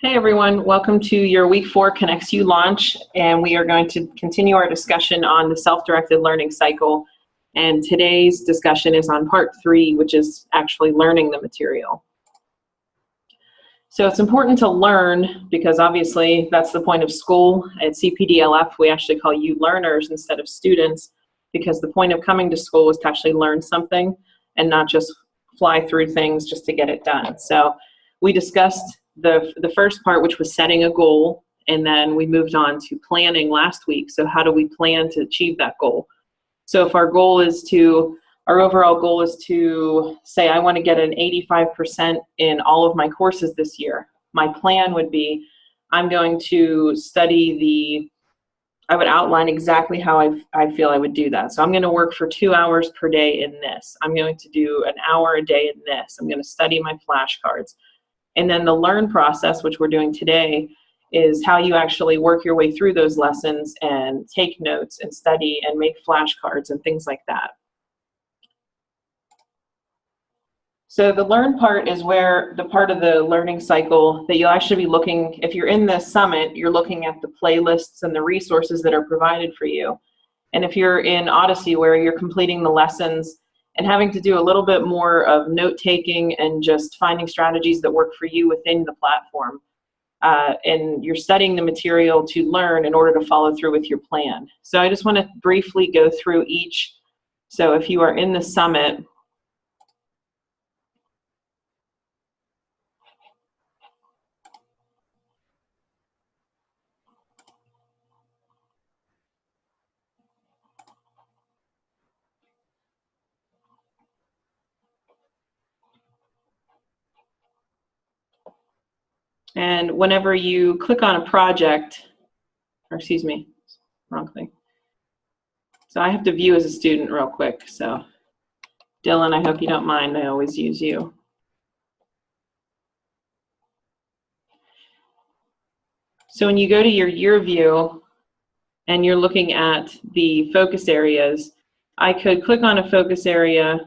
Hey everyone, welcome to your Week 4 ConnexU launch, and we are going to continue our discussion on the self-directed learning cycle. And today's discussion is on part 3, which is actually learning the material. So it's important to learn because obviously that's the point of school. At CPDLF, we actually call you learners instead of students because the point of coming to school is to actually learn something and not just fly through things just to get it done. So we discussed the first part, which was setting a goal, and then we moved on to planning last week. So how do we plan to achieve that goal? So if our overall goal is to say I want to get an 85% in all of my courses this year, my plan would be I'm going to I would outline exactly how I feel I would do that. So I'm going to work for 2 hours per day in this. I'm going to do an hour a day in this. I'm going to study my flashcards. And then the learn process, which we're doing today, is how you actually work your way through those lessons and take notes and study and make flashcards and things like that. So the learn part is where the part of the learning cycle that you'll actually be looking, if you're in this summit, you're looking at the playlists and the resources that are provided for you. And if you're in Odyssey, where you're completing the lessons and having to do a little bit more of note-taking and just finding strategies that work for you within the platform. And you're studying the material to learn in order to follow through with your plan. So I just want to briefly go through each. So if you are in the summit, and whenever you click on a project, or excuse me, wrong thing. So I have to view as a student real quick. So Dylan, I hope you don't mind. I always use you. So when you go to your year view and you're looking at the focus areas, I could click on a focus area,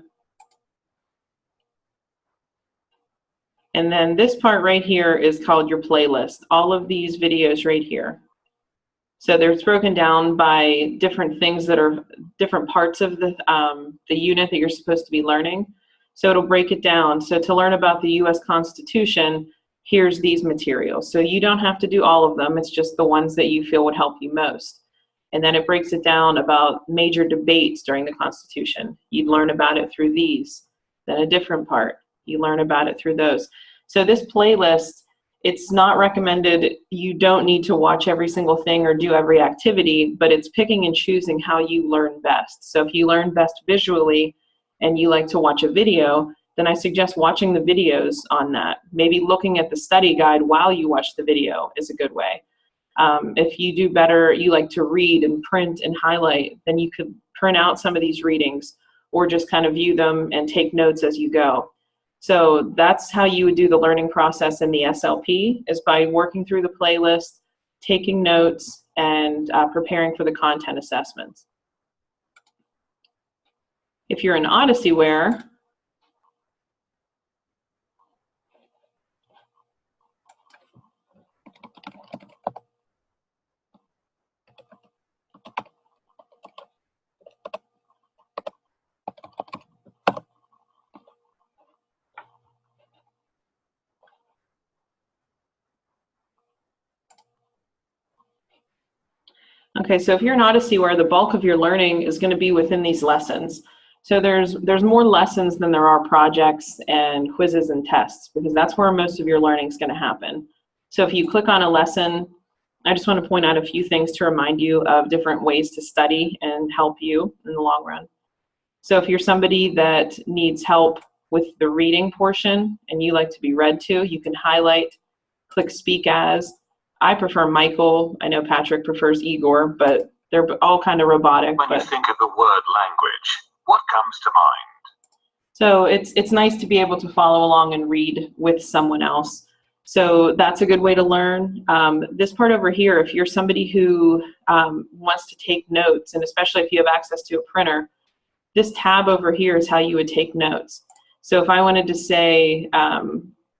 and then this part right here is called your playlist. All of these videos right here. So there's broken down by different things that are different parts of the unit that you're supposed to be learning. So it'll break it down. So to learn about the US Constitution, here's these materials. So you don't have to do all of them. It's just the ones that you feel would help you most. And then it breaks it down about major debates during the Constitution. You'd learn about it through these. Then a different part, you learn about it through those. So this playlist, it's not recommended. You don't need to watch every single thing or do every activity, but it's picking and choosing how you learn best. So if you learn best visually and you like to watch a video, then I suggest watching the videos on that. Maybe looking at the study guide while you watch the video is a good way. If you do better, you like to read and print and highlight, then you could print out some of these readings or just kind of view them and take notes as you go. So that's how you would do the learning process in the SLP, is by working through the playlist, taking notes, and preparing for the content assessments. If you're in Odysseyware, okay, so if you're in Odysseyware, the bulk of your learning is going to be within these lessons. So there's more lessons than there are projects and quizzes and tests, because that's where most of your learning is going to happen. So if you click on a lesson, I just want to point out a few things to remind you of different ways to study and help you in the long run. So if you're somebody that needs help with the reading portion and you like to be read to, you can highlight, click Speak As. I prefer Michael. I know Patrick prefers Igor, but they're all kind of robotic. When you think of the word language, what comes to mind? So it's nice to be able to follow along and read with someone else. So that's a good way to learn. This part over here, if you're somebody who wants to take notes, and especially if you have access to a printer, this tab over here is how you would take notes. So if I wanted to say,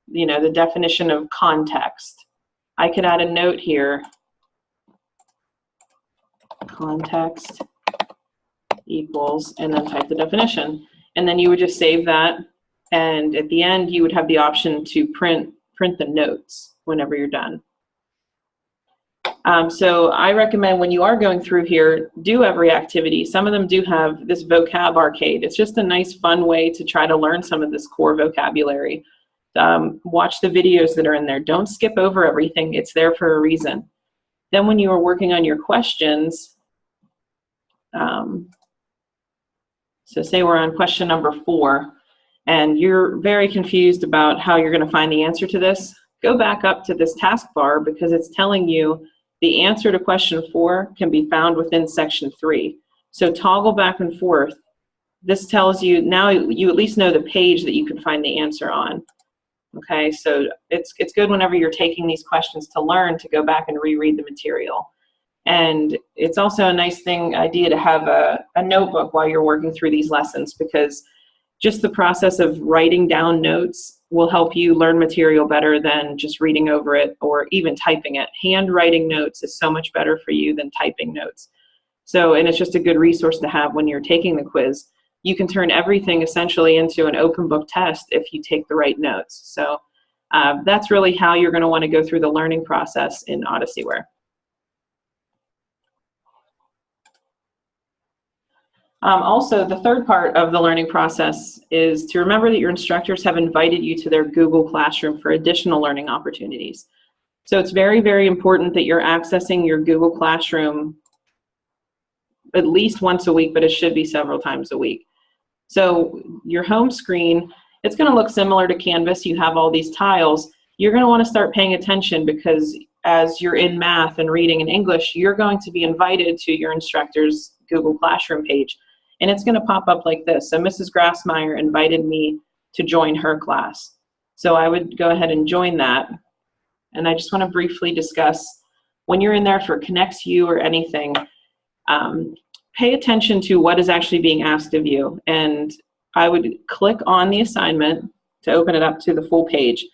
you know, the definition of context, I could add a note here, context equals, and then type the definition. And then you would just save that, and at the end you would have the option to print the notes whenever you're done. So I recommend when you are going through here, do every activity. Some of them do have this vocab arcade. It's just a nice fun way to try to learn some of this core vocabulary. Watch the videos that are in there. Don't skip over everything. It's there for a reason. Then when you are working on your questions, so say we're on question number 4, and you're very confused about how you're going to find the answer to this, go back up to this taskbar, because it's telling you the answer to question 4 can be found within section 3. So toggle back and forth. This tells you, now you at least know the page that you can find the answer on. Okay, so it's good whenever you're taking these questions to learn to go back and reread the material. And it's also a nice idea to have a notebook while you're working through these lessons, because just the process of writing down notes will help you learn material better than just reading over it or even typing it. Handwriting notes is so much better for you than typing notes. So, and it's just a good resource to have when you're taking the quiz. You can turn everything essentially into an open book test if you take the right notes. So that's really how you're going to want to go through the learning process in OdysseyWare. Also, the third part of the learning process is to remember that your instructors have invited you to their Google Classroom for additional learning opportunities. So it's very, very important that you're accessing your Google Classroom at least once a week, but it should be several times a week. So your home screen, it's going to look similar to Canvas. You have all these tiles. You're going to want to start paying attention, because as you're in math and reading and English, you're going to be invited to your instructor's Google Classroom page. And it's going to pop up like this. So Mrs. Grassmeyer invited me to join her class. So I would go ahead and join that. And I just want to briefly discuss, when you're in there for ConnectsU or anything, pay attention to what is actually being asked of you. And I would click on the assignment to open it up to the full page.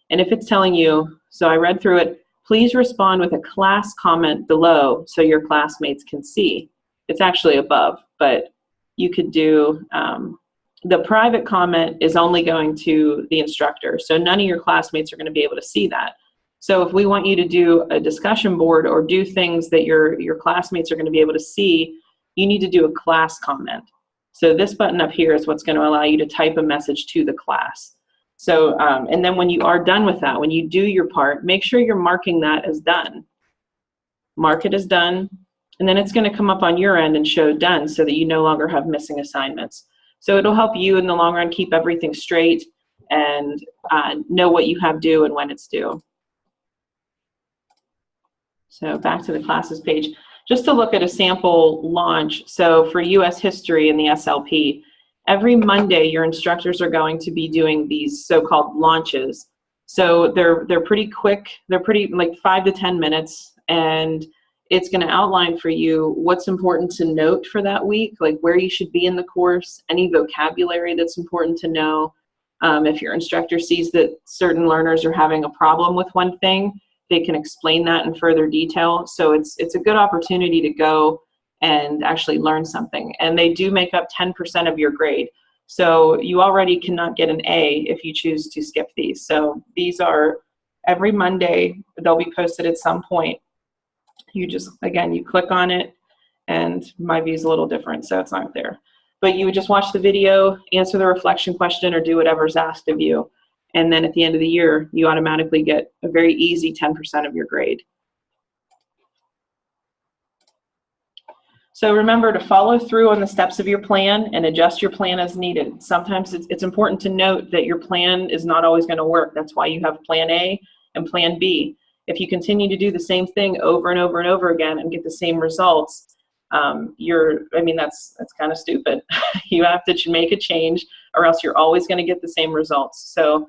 And if it's telling you, so I read through it, please respond with a class comment below so your classmates can see. It's actually above, but you could do, the private comment is only going to the instructor. So none of your classmates are going to be able to see that. So if we want you to do a discussion board or do things that your classmates are going to be able to see, you need to do a class comment. So this button up here is what's going to allow you to type a message to the class. So, and then when you are done with that, when you do your part, make sure you're marking that as done. Mark it as done, and then it's going to come up on your end and show done, so that you no longer have missing assignments. So it'll help you in the long run keep everything straight and know what you have due and when it's due. So back to the classes page. Just to look at a sample launch, so for US history in the SLP, every Monday your instructors are going to be doing these so-called launches. So they're pretty quick, they're pretty like 5 to 10 minutes, and it's going to outline for you what's important to note for that week, like where you should be in the course, any vocabulary that's important to know. If your instructor sees that certain learners are having a problem with one thing, they can explain that in further detail. So it's a good opportunity to go and actually learn something. And they do make up 10% of your grade. So you already cannot get an A if you choose to skip these. So these are every Monday, they'll be posted at some point. You just, again, you click on it, and my view is a little different, so it's not there. But you would just watch the video, answer the reflection question, or do whatever's asked of you. And then at the end of the year, you automatically get a very easy 10% of your grade. So remember to follow through on the steps of your plan and adjust your plan as needed. Sometimes it's important to note that your plan is not always going to work. That's why you have plan A and plan B. If you continue to do the same thing over and over and over again and get the same results, that's kind of stupid. You have to make a change, or else you're always going to get the same results. So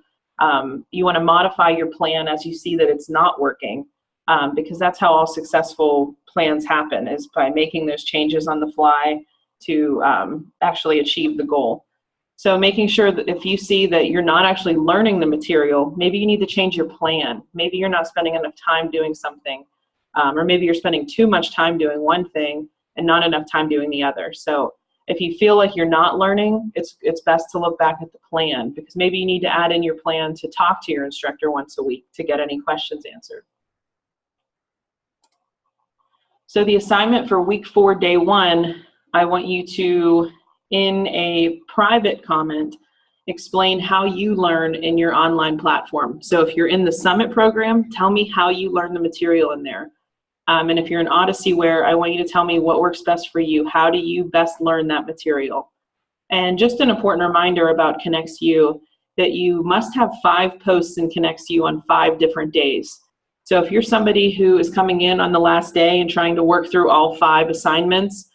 you want to modify your plan as you see that it's not working, because that's how all successful plans happen, is by making those changes on the fly to actually achieve the goal. So making sure that if you see that you're not actually learning the material, maybe you need to change your plan. Maybe you're not spending enough time doing something, or maybe you're spending too much time doing one thing and not enough time doing the other. So if you feel like you're not learning, it's best to look back at the plan, because maybe you need to add in your plan to talk to your instructor once a week to get any questions answered. So the assignment for week 4, day 1, I want you to, in a private comment, explain how you learn in your online platform. So if you're in the Summit program, tell me how you learn the material in there. And if you're in Odysseyware, I want you to tell me what works best for you. How do you best learn that material? And just an important reminder about ConnexU, that you must have 5 posts in ConnexU on 5 different days. So if you're somebody who is coming in on the last day and trying to work through all 5 assignments,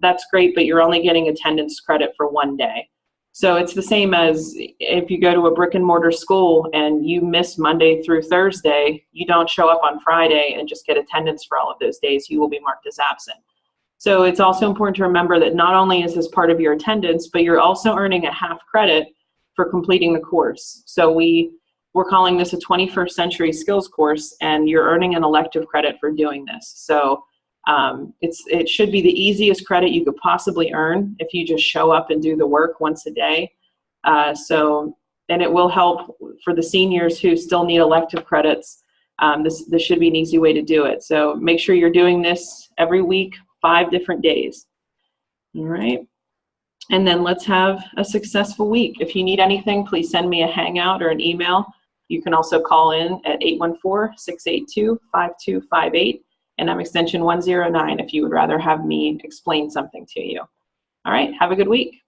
that's great, but you're only getting attendance credit for 1 day. So it's the same as if you go to a brick and mortar school and you miss Monday through Thursday, you don't show up on Friday and just get attendance for all of those days. You will be marked as absent. So it's also important to remember that not only is this part of your attendance, but you're also earning a half credit for completing the course. So we're calling this a 21st Century Skills course, and you're earning an elective credit for doing this. So it should be the easiest credit you could possibly earn if you just show up and do the work once a day. And it will help for the seniors who still need elective credits. This should be an easy way to do it. So make sure you're doing this every week, 5 different days. All right. And then let's have a successful week. If you need anything, please send me a Hangout or an email. You can also call in at 814-682-5258. And I'm extension 109 if you would rather have me explain something to you. All right, have a good week.